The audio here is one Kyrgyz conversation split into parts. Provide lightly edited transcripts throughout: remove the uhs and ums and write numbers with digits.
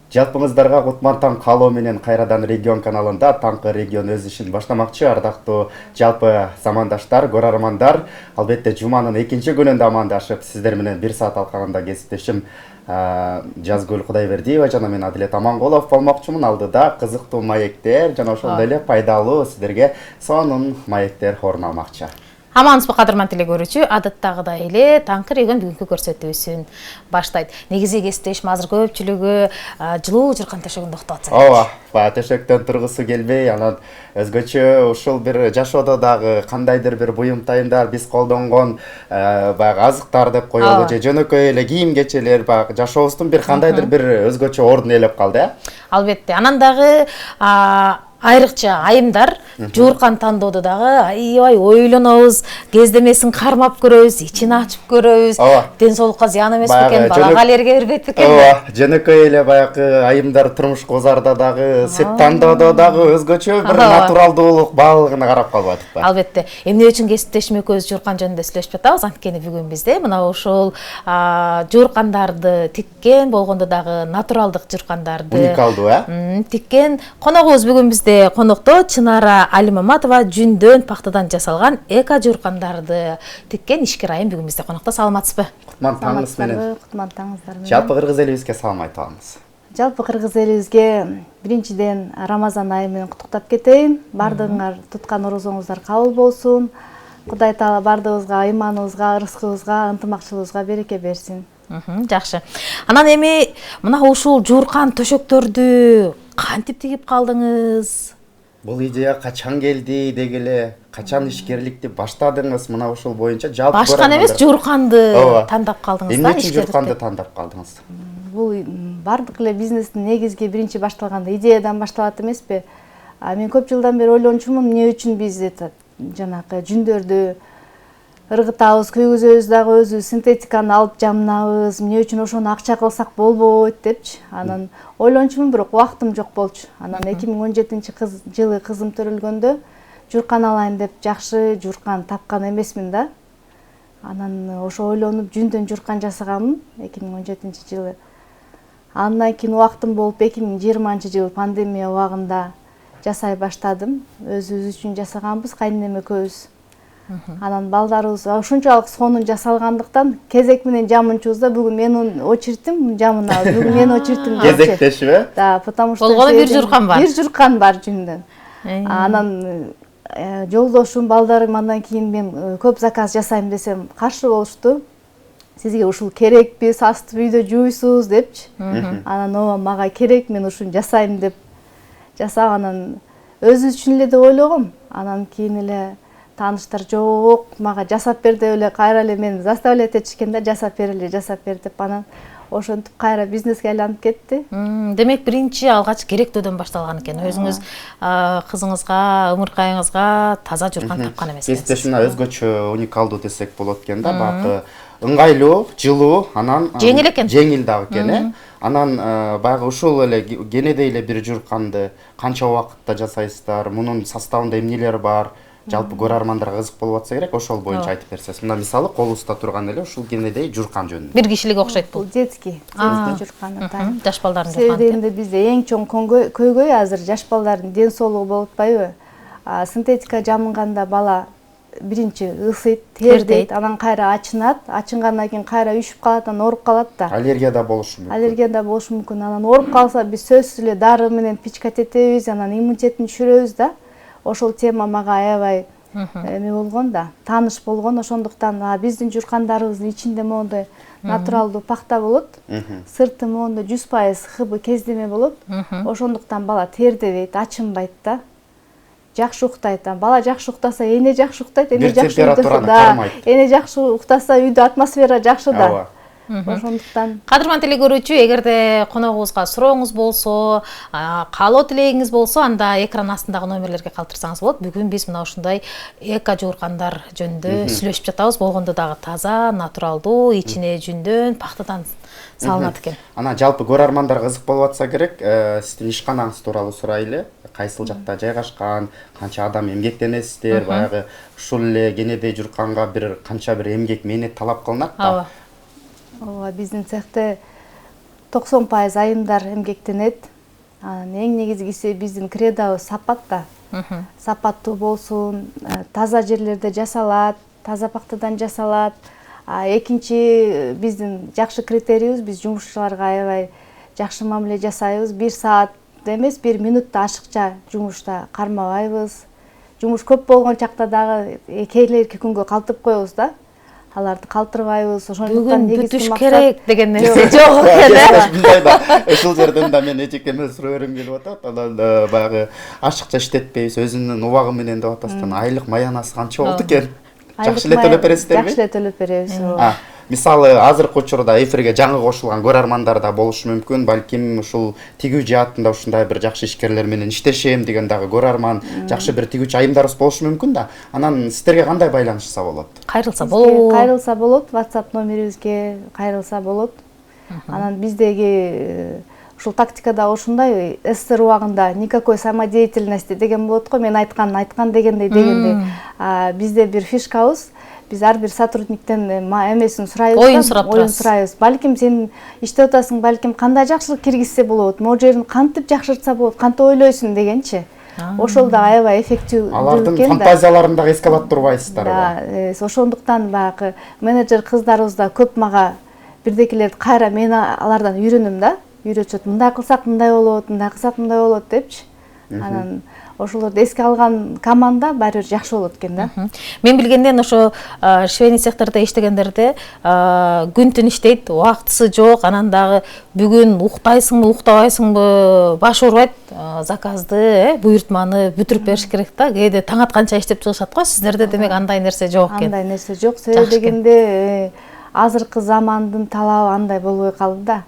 Жалпыңыздарга Кутмантан каалоо менен кайрадан регион каналында таңкы регион өз ишин баштамакчы. Ардактуу жалпы замандаштар, көрөрмандар, албетте жуманын экинчи күнүндө амандашып, сиздер менен 1 саат алкагында кесиптешим Жазгүл Кудайбердиева жана мен Адилет Аманголов болмокчумун. Алдыда кызыктуу маектер жана ошондой эле пайдалуу сиздерге сонун маектер орун алмакчы. Амансызбы кадырман телекөрүүчү, адаттагыдай эле таңкы регион бүгүнкү көрсөтүүсүн баштайт. Негизи кесиптешим азыр көпчүлүгү жылуу жыркан төшөгүндө уктап атса. Ооба, төшөктөн тургусу келбей, анан өзгөчө ушул бир жашоодо дагы кандайдыр бир буюмтайымдар биз колдонгон баягы азыктар деп коелу же жөнөкөй эле кийим кечелер баягы жашообуздун бир кандайдыр бир өзгөчө ордун ээлеп калды, Албетте. Анан дагы айрыкча айымдар жууркан тандоодо дагы аябай ойлонобуз, кездемесин кармап көрөбүз, ичин ачып көрөбүз. Ден соолукка зыян эмес бекен, балага аллергия бербейт бекен. Ооба, жөнөкөй эле баягы айымдар турмуш гузарда дагы, сеп тандоодо дагы өзгөчө бир натуралдуулук баалыгына карап калып атпайбы? Албетте. Эмне үчүн кесиптешим экөөбүз жууркан жөнүндө сүйлөшүп жатабыз? Анткени бүгүн бизде мына ушул жууркандарды тиккен, болгондо дагы натуралдык жууркандарды уникалдуу, тиккен коногубуз бүгүн бизде конокто Чынара Алимаматова жүндөн пактадан жасалган эко жууркандарды тиккен ишкер айым бүгүн бизде конокто. Саламатсызбы? Кутман таңыңыз менен. Кутман таңыңыздар менен. Жалпы кыргыз элибизге салам айта алыңыз. Жалпы кыргыз элибизге биринчиден Рамазан айы менен куттуктап кетейин. Бардыгыңар туткан орозоңуздар кабыл болсун. Кудай Таала бардыгыбызга, ыйманыбызга, ырыскыбызга, ынтымакчылыгыбызга береке берсин. Жакшы. Анан эми мына ушул жууркан төшөктөрдү кантип тигип калдыңыз? Бул идея качан келди деги эле, качан ишкерликти баштадыңыз? Мына ушул боюнча жалпы башкан эмес, жуурканды тандап калдыңыз да? Эмне үчүн жуурканды тандап калдыңыз? Бул бардык эле бизнестин негизги биринчи башталганда идеядан башталат эмеспи? Мен көп жылдан бери ойлончумун, эмне үчүн биз жанакы жүндөрдү ыргытабыз, күйгүзөбүз дагы өзү синтетиканы алып жамнабыз, эмне үчүн ошону акча кылсак болбойт депчи. Анан ойлончумун, бирок убактым жок болчу. Анан 2017-жылы кызым төрөлгөндө жууркан алайын деп жакшы жууркан тапкан эмесмин да. Анан ошо ойлонуп жүндөн жууркан жасаганмын 2017-жылы. Андан кийин убактым болуп 2020-жылы пандемия убагында жасай баштадым. Өзүбүз үчүн жасаганбыз, кайненем экөөбүз. Анан балдарыбыз ушунчалык сонун жасалгандыктан кезек менен жамынчубуз да. Бүгүн менин очередим жамына, бүгүн менин очередим. Кезектешип, Да, потому что болгону бир жууркан бар. Бир жууркан бар жүндөн. Анан жолдошум, балдарым андан кийин мен көп заказ жасайм десем каршы болушту. Сизге ушул керекпи, сасытып үйдө жууйсуз депчи. Анан ооба мага керек, мен ушуну жасайм деп жасап, анан өзүбүз үчүн эле деп ойлогом. Анан кийин эле тааныштар жок, мага жасап бер деп эле кайра эле мени заставлять этишкен да, жасап бер деп, анан ошентип кайра бизнеске айланып кетти. Демек биринчи алгач керектөөдөн башталган экен. Өзүңүз кызыңызга, ымыркайыңызга таза жууркан тапкан эмессиз. Кесиптешим өзгөчө уникалдуу десек болот экен да, баягы ыңгайлуу, жылуу, анан жеңил экен. Жеңил дагы экен, Анан баягы ушул эле кенедей эле бир жуурканды канча убакытта жасайсыздар? Мунун составында эмнелер бар? Жалпы көрөрмандарга кызык болуп атса керек, ошол боюнча айтып берсеңиз. Мына мисалы колубузда турган эле ушул кенедей жууркан жөнүндө. Бир кишилик окшойт бул. Детский жууркан. Жаш балдардын жуурканы. Себеби эми бизде эң чоң көйгөй азыр жаш балдардын ден соолугу болуп атпайбы? Синтетика жамынганда бала биринчи ысыйт, тердейт, анан кайра ачынат, ачынгандан кийин кайра үйшүп калат, анан ооруп калат да. Аллергия да болушу мүмкүн. Аллергия да болушу мүмкүн. Анан ооруп калса биз сөзсүз эле дары менен пичкать этебиз, анан иммунитетин түшүрөбүз да. Ошол тема мага аябай эме болгон да, тааныш болгон. Ошондуктан биздин жууркандарыбыздын ичинде моундай натуралдуу пакта болот. Сырты моундай 100% хыбы кездеме болот. Ошондуктан бала тердебейт, ачынбайт да. Жакшы уктайт. Бала жакшы уктаса, эне жакшы уктайт, эне жакшы уктаса, эне жакшы уктаса, үйдө атмосфера жакшы да. Ошондуктан Кадырман телекөрүүчү, эгерде коногубузга сурооңуз болсо, каалоо тилегиңиз болсо, анда экран астындагы номерлерге калтырсаңыз болот. Бүгүн биз мына ушундай эко жууркандар жөнүндө сүйлөшүп жатабыз. Болгондо дагы таза, натуралдуу, ичине жүндөн, пактадан салынат экен. Анан жалпы көрөрмандар кызык болуп атса керек, сиздин ишканаңыз тууралуу сурайлы. Кайсыл жакта жайгашкан, канча адам эмгектенесиздер, баягы ушул эле кенедей жуурканга бир канча бир эмгек, мээнет талап кылынат да. Ооба, биздин цехте 90% айымдар эмгектенет. Анан эң негизгиси биздин кредобуз сапат да. Сапаттуу болсун, таза жерлерде жасалат, таза пактадан жасалат. Экинчи биздин жакшы критериябыз, биз жумушчуларга аябай жакшы мамиле жасайбыз. 1 саат эмес, 1 минутта ашыкча жумушта кармабайбыз. Жумуш көп болгон чакта дагы келерки күнгө калтырып коебуз да. Аларды калтырбайбыз. Ошондуктан бүгүн бүтүш керек деген нерсе жок экен. Мындай да ушул жерден да мен эжекеме суроо берем келип атат. Анан баягы ашыкча иштетпейбиз, өзүнүн убагы менен деп атасыздар. Айлык маянасы канча болду экен? Жакшы эле төлөп бересиздерби? Жакшы эле төлөп беребиз. Мисалы азыркы учурда эфирге жаңы кошулган көрөрмандар да болушу мүмкүн. Балким ушул тигүү жаатында ушундай бир жакшы ишкерлер менен иштешем деген дагы көрөрман, жакшы бир тигүүчү айымдарыбыз болушу мүмкүн да. Анан сиздерге кандай байланышса болот? Кайрылса болот. Кайрылса болот, WhatsApp номерибизге кайрылса болот. Анан биздеги ушул тактикада ушундай СССР убагында никакой самодеятельности деген болот го. Мен айткан дегендей. Бизде бир фишкабыз. Биз ар бир сотрудниктен эмесин сурайбыз. Оюн сурап турасыз. Сурайбыз. Балким сен иштеп атасың, балким кандай жакшылык киргизсе болот, могу жерин кантип жакшыртса болот, кантип ойлойсуң дегенчи. Ошол да аябай эффективдүү экен да. Алардын фантазияларын да эске алып турбайсыздарбы? Да, ошондуктан баягы менеджер кыздарыбыз да көп мага бирдекелерди кайра мен алардан үйрөнөм да. Үйрөтүшөт, мындай кылсак мындай болот, мындай кылсак мындай болот депчи. Анан ошолорду эске алган команда баары бир жакшы болот экен да. Мен билгенден ошо швейный цехтерде иштегендерде күн түн иштейт, убактысы жок, анан дагы бүгүн уктайсыңбы, уктабайсыңбы баш оорубайт, заказды, буйртманы бүтүрүп бериш керек да. Кээде таң атканча иштеп чыгышат го. Сиздерде демек андай нерсе жок экен. Андай нерсе жок. Себеби дегенде азыркы замандын талабы андай болбой калды да.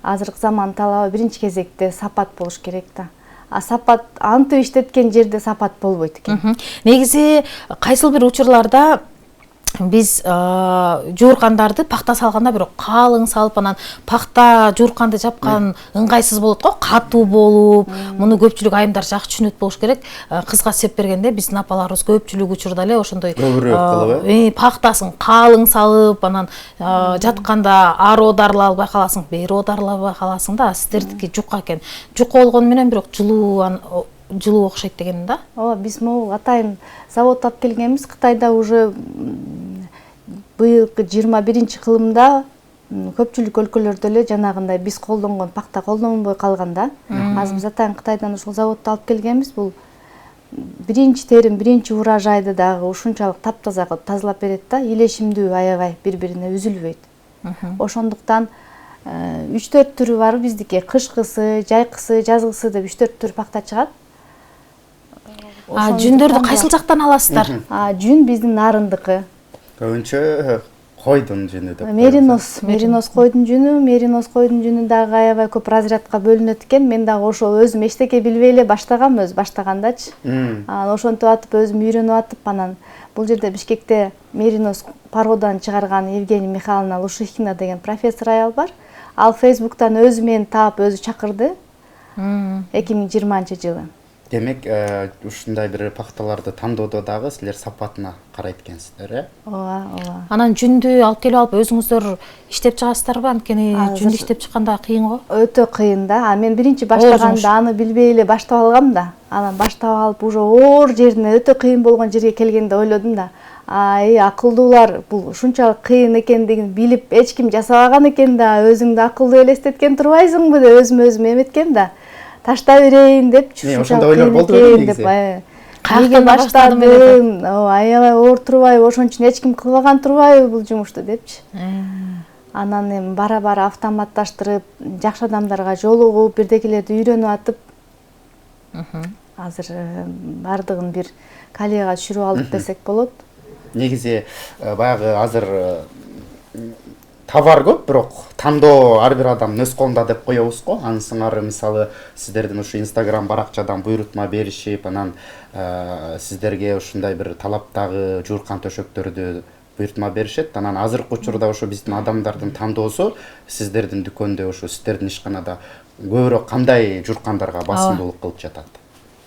Азыркы замандын талабы биринчи кезекте сапат болуш керек да. Сапат антып иштеткен жерде сапат болбойт экен. Негизи кайсыл бир учурларда биз жууркандарды пакта салганда бирок калың салып, анан пакта жуурканды жапкан ыңгайсыз болот го, катуу болуп, муну көпчүлүк айымдар жакшы түшүнөт болуш керек. Кызга сеп бергенде биздин апаларыбыз көпчүлүк учурда эле ошондой пактасын калың салып, анан жатканда ары оодарыла албай каласың, бери оодарыла албай каласың да. Сиздердики жука экен. Жука болгону менен бирок жылуу окшойт деген да. Ооба, биз могу атайын завод алып келгенбиз. Кытайда уже быйылкы 21-кылымда көпчүлүк өлкөлөрдө эле жанагындай биз колдонгон пакта колдонбой калган да. Азыр биз атайын Кытайдан ушул заводду алып келгенбиз. Бул биринчи терим, биринчи урожайды дагы ушунчалык таптаза кылып тазалап берет да. Илешимдүү аябай бири-бирине үзүлбөйт. Ошондуктан 3-4 түрү бар биздики. Кышкысы, жайкысы, жазгысы деп 3-4 түр пакта чыгат. Жүндөрдү кайсыл жактан аласыздар? Жүн биздин нарындыкы. Көбүнчө койдун жүнү деп. Мериноз койдун жүнү дагы аябай көп разрядка бөлүнөт экен. Мен дагы ошол өзүм эчтеке билбей эле баштагам, баштагандачы. Анан ошентип атып өзүм үйрөнүп атып, анан бул жерде Бишкекте мериноз породадан чыгарган Евгения Михайловна Лушихина деген профессор аял бар. Ал Фейсбуктан өзү мени таап өзү чакырды. 2020-жылы. Демек, ушундай бир пакталарды тандоодо дагы силер сапатына карайт экенсиздер, э? Ооба. Анан жүндү алып келип алып өзүңүздөр иштеп чыгасыздарбы? Анткени жүндү иштеп чыкканда кыйын го. Өтө кыйын да. Мен биринчи баштаганда аны билбей эле баштап алгам да. Анан баштап алып уже оор жерине өтө кыйын болгон жерге келгенде ойлодум да. Акылдуулар бул ушунчалык кыйын экендигин билип эч ким жасабаган экен да. Өзүңдү акылдуу элестеткен турбайсыңбы деп өзүм эметкем да. Ташта берейин деп ошондой ойлор болду деп. Каяктан баштадым? Аябай оор турбайбы, ошон үчүн эч ким кылбаган турбайбы бул жумушту депчи. Анан эми бара-бара автоматташтырып, жакшы адамдарга жолугуп, бирдекелерди үйрөнүп атып, азыр бардыгын бир коллега түшүрүп алдык десек болот. Негизи баягы азыр товар көп, бирок тандоо ар бир адамдын өз колунда деп коебуз го. Анын сыңары мисалы сиздердин ушу Instagram баракчадан буйрутма беришип, анан сиздерге ушундай бир талаптагы жууркан төшөктөрдү буйрутма беришет. Анан азыркы учурда ошо биздин адамдардын тандоосу сиздердин дүкөндө, ошо сиздердин ишканада көбүрөөк кандай жууркандарга басымдуулук кылып жатат?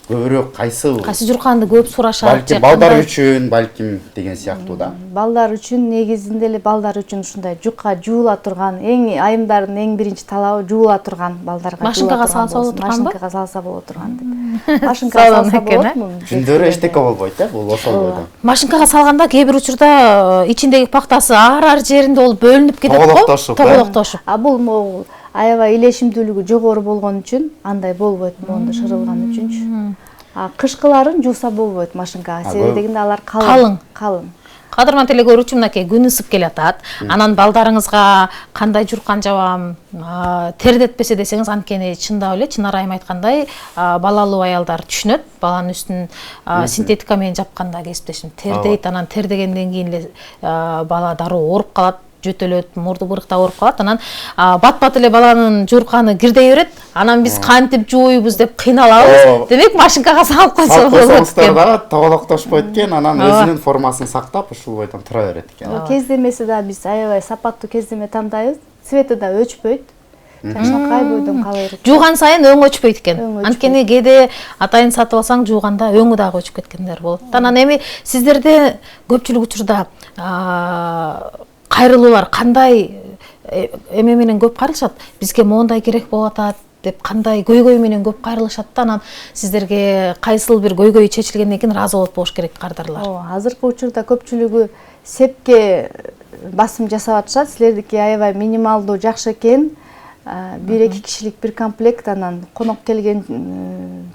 көбүрөөк кайсы журканды көп сурашат, балким балдар үчүн, балким деген сыяктуу да. Балдар үчүн негизинде эле балдар үчүн ушундай жукка жуула турган, айымдардын эң биринчи талабы жуула турган, балдарга машинкага салса боло турганбы? Машинкага салса боло турган деп. Машинкага салса болотму? Жүндөрү эчтеке болбойт да, бул ошол бойдон. Машинкага салганда кээ бир учурда ичиндеги пактасы ар жеринде болуп бөлүнүп кетет го. Тоголоктошуп. А бул могул аябай илешимдүүлүгү жогору болгон үчүн андай болбойт, моунду шырылган үчүнчү. А кышкыларын жууса болбойт машинкага, себеби дегенде алар калың. Кадырман эле көрүүчү, мынакей күн ысып келатат. Анан балдарыңызга кандай журкан жабам, тердетпесе десеңиз, анткени чындап эле, чын арайым айткандай, балалуу аялдар түшүнөт. Баланын үстүн синтетика менен жапканда кесиптешим тердейт, анан тердегенден кийин эле бала дароо ооруп калат, жөтөлөт, мурду бырыкта ооруп калат. Анан бат-бат эле баланын журканы кирдей берет. Анан биз кантип жууйбуз деп кыйналабыз. Демек машинкага салып койсо болот экен. Да, тоголоктошпойт экен, анан өзүнүн формасын сактап ушул бойдон тура берет экен. Кездемеси да биз аябай сапаттуу кездеме тандайбыз. Цвети да өчпөйт. Жакшыркай бойдон кала берет. Жууган сайын өң өчпөйт экен. Анткени кээде атайын сатып алсаң, жууганда өңү дагы өчүп кеткендер болот. Анан эми сиздерде көпчүлүк учурда кайрылуулар кандай эме менен көп кайрылышат? Бизге моундай керек болуп атат деп кандай көйгөй менен көп кайрылышат да, анан сиздерге кайсыл бир көйгөй чечилгенден кийин ыраазы болуп болуш керек кардарлар. Азыркы учурда көпчүлүгү сепке басым жасап атышат. Силердики аябай минималдуу жакшы экен. 1-2 кишилик бир комплект, анан конок келген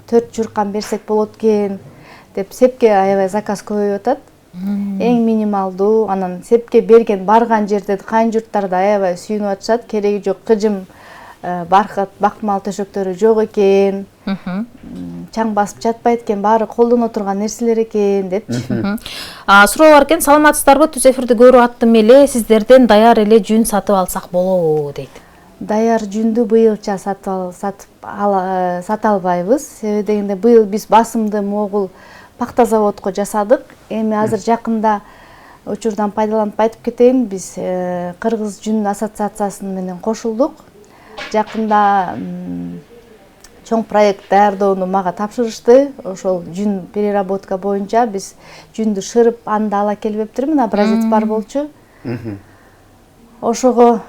4 журкан берсек болот экен деп сепке аябай заказ көбөйүп атат. Эң минималдуу, анан сепке берген барган жерде кайын журттарда аябай сүйүнүп атышат. Кереги жок кыжым, баркат, бакмал төшөктөрү жок экен. Чаң басып жатпайт экен, баары колдоно турган нерселер экен депчи. Суроо бар экен, саламатсыздарбы? Түз эфирди көрүп аттым эле, сиздерден даяр эле жүн сатып алсак болобу дейт. Даяр жүндү быйылча сата албайбыз. Себеби дегенде быйыл биз басымды могул пакта заводко жасадык. Эми азыр жакында учурдан пайдаланып айтып кетейин, биз Кыргыз жүн ассоциациясы менен кошулдук. Жакында чоң проект даярдоону мага тапшырышты. Ошол жүн переработка боюнча биз жүндү шырып, анда ала келип эптирмин, образец бар болчу. Ошого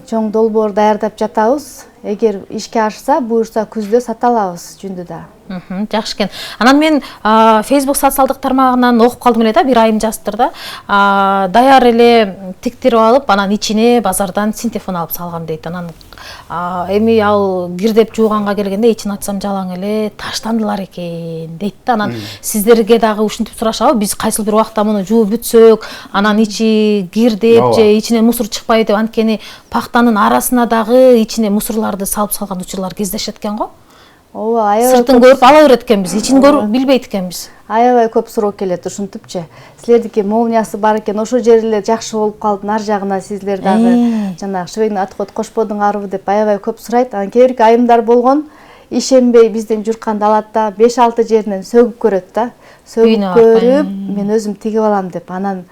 чоң долбоор даярдап жатабыз. Эгер ишке ашса, буюрса күздө сата алабыз жүндү да. Жакшы экен. Анан мен Facebook социалдык тармагынан окуп калдым эле да, бир айым жазыптыр да. Даяр эле тиктирип алып, анан ичине базардан синтефон алып салгам дейт. Анан эми ал кирдеп жууганга келгенде ичин ачсам жалаң эле таштандылар экен дейт да. Анан сиздерге дагы ушинтип сурашабы? Биз кайсыл бир убакта муну жууп бүтсөк, анан ичи кирдеп же ичинен мусор чыкпайт деп, анткени пактанын арасына дагы ичине мусорларды салып салган учурлар кездешет экен го. Ооба, аябай сыртын көрүп ала берет экенбиз, ичин көрүп билбейт экенбиз. Аябай көп суроо келет ушинтипчи. Силердики молниясы бар экен, ошол жери эле жакшы болуп калды, ар жагына сиздер дагы жанагы швейный отход кошподуңарбы деп аябай көп сурайт. Анан кээ бирки айымдар болгон, ишенбей бизден журканды алат да, 5-6 жеринен сөгүп көрөт да. Сөгүп көрүп, мен өзүм тигип алам деп, анан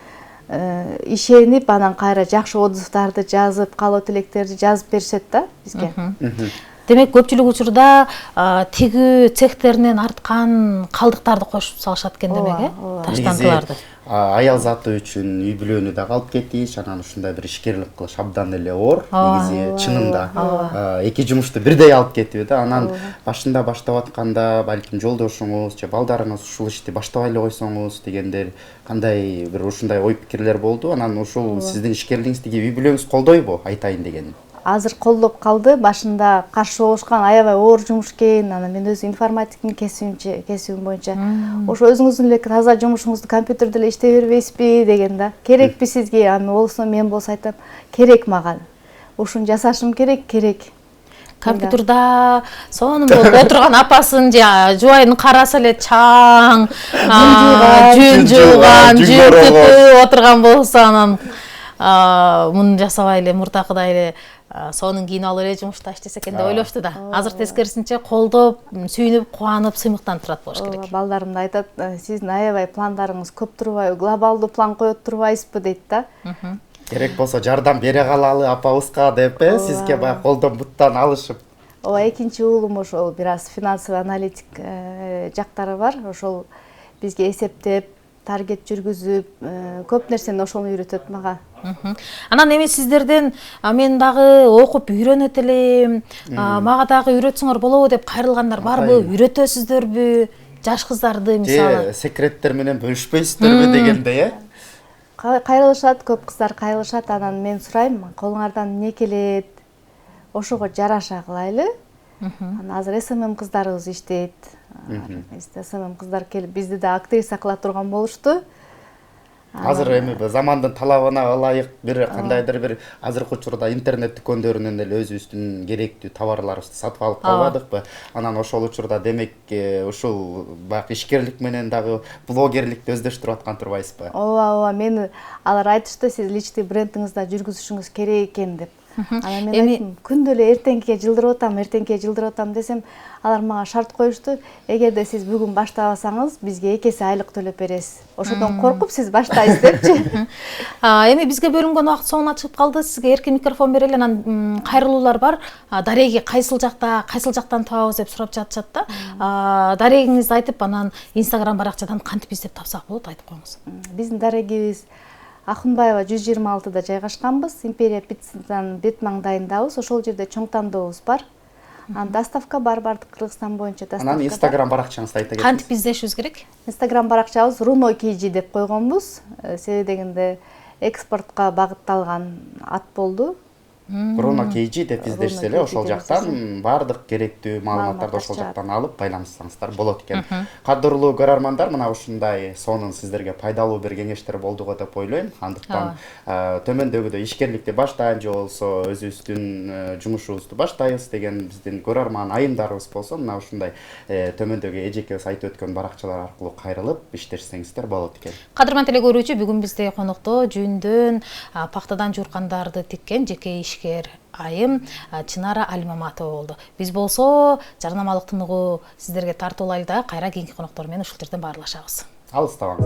ишенип, анан кайра жакшы отзывдарды жазып, каалоо тилектерди жазып беришет да бизге. Демек көпчүлүк учурда тигүү цехтеринен арткан калдыктарды кошуп салышат экен демек, таштандыларды. Аял заты үчүн үй бүлөнү да калып кетиш, анан ушундай бир ишкерлик кылыш абдан эле оор. Негизи чынында эки жумушту бирдей алып кетип да, анан башында баштап атканда балким жолдошуңуз же балдарыңыз ушул ишти баштабай эле койсоңуз дегендер кандай бир ушундай ой пикирлер болду. Анан ушул сиздин ишкерлигиңизди үй бүлөңүз колдойбу айтайын дегеним? Азыр колдоп калды. Башында каршы болушкан, аябай оор жумуш экен. Анан мен өзү информатиктин кесибим боюнча ошо өзүңүздүн эле таза жумушуңузду компьютерде эле иштей бербейсизби деген да. Керекпи сизге? Аны болсо мен болсо айтам, керек мага. Ушуну жасашым керек. Компьютерда сонун болуп отурган апасын же жубайын караса эле чаң, жүн жууган, жүн түтүп отурган болсо, анан муну жасабай эле мурдакыдай эле сонун кийинип алып эле жумушта иштесе экен деп ойлошту да. Азыр тескерисинче колдоп, сүйүнүп, кубанып, сыймыктанып турат болуш керек. Балдарым да айтат, сиздин аябай пландарыңыз көп турбайбы, глобалдуу план коет турбайсызбы дейт да. Керек болсо жардам бере калалы апабызга деп, сизге баягы колдон буттан алышып. ооба, экинчи уулум ошол бир аз финансовый аналитик жактары бар. Ошол бизге эсептеп, таргет жүргүзүп, көп нерсени ошол үйрөтөт мага. Анан эми сиздерден мен дагы окуп үйрөнөт элем, мага дагы үйрөтсөңөр болобу деп кайрылгандар барбы? Үйрөтөсүздөрбү? Жаш кыздарды мисалы. Секреттер менен бөлүшпөйсүздөрбү дегендей, Кайрылышат, көп кыздар кайрылышат. Анан мен сурайм, колуңардан эмне келет? Ошого жараша кылайлы. Анан азыр СММ кыздарыбыз иштейт. СММ кыздар келип бизди да актриса кыла турган болушту. Азыр эми замандын талабына ылайык бир кандайдыр бир азыркы учурда интернет дүкөндөрүнөн эле өзүбүздүн керектүү товарларыбызды сатып алып калбадыкпы? Анан ошол учурда демек ушул баягы ишкерлик менен дагы блогерликти өздөштүрүп аткан турбайсызбы? Ооба, мени алар айтышты, сиз личный брендиңизди жүргүзүшүңүз керек экен деп. Анан мен айттым, күндө эле эртеңкиге жылдырып атам десем, алар мага шарт коюшту. Эгерде сиз бүгүн баштабасаңыз, бизге 2 эсе айлык төлөп бересиз. Ошодон коркуп сиз баштайсыз депчи. Эми бизге бөлүнгөн убакыт соңуна чыгып калды. Сизге эркин микрофон берели. Анан кайрылуулар бар. Дареги кайсыл жактан табабыз деп сурап жатышат да. Дарегиңизди айтып, анан Instagram баракчадан кантип издеп тапсак болот, айтып коюңуз. Биздин дарегибиз Ахунбаева 126-да жайгашканбыз. Империя пиццадан бет маңдайындабыз. Ошол жерде чоң тандообуз бар. Анан доставка бар, бардык Кыргызстан боюнча доставка. Анан Instagram баракчаңызды айта кетиңиз. Кантип издешибиз керек? Instagram баракчабыз Runo KG деп койгонбуз. Себеби дегенде экспортко багытталган ат болду. Runo KG деп издешсе эле ошол жактан баардык керектүү маалыматтарды ошол жактан алып байланышсаңыздар болот экен. Кадырлуу көрөрмандар, мына ушундай сонун сиздерге пайдалуу бир кеңештер болду го деп ойлойм. Андыктан төмөндөгүдөй ишкерликти баштайм же болсо өзүбүздүн жумушубузду баштайбыз деген биздин көрөрман айымдарыбыз болсо, мына ушундай төмөндөгү эжекебиз айтып өткөн баракчалар аркылуу кайрылып иштешсеңиздер болот экен. Кадырман телекөрүүчү, бүгүн бизде конокто жүндөн, пахтадан жууркандарды тиккен жеке ишкер айым Чынара Алимаматова болду. Биз болсо жарнамалык тыныгуу сиздерге тартуулайлы да кайра кийинки коноктор менен ушул жерден баарлашабыз. Алыстабаңыз.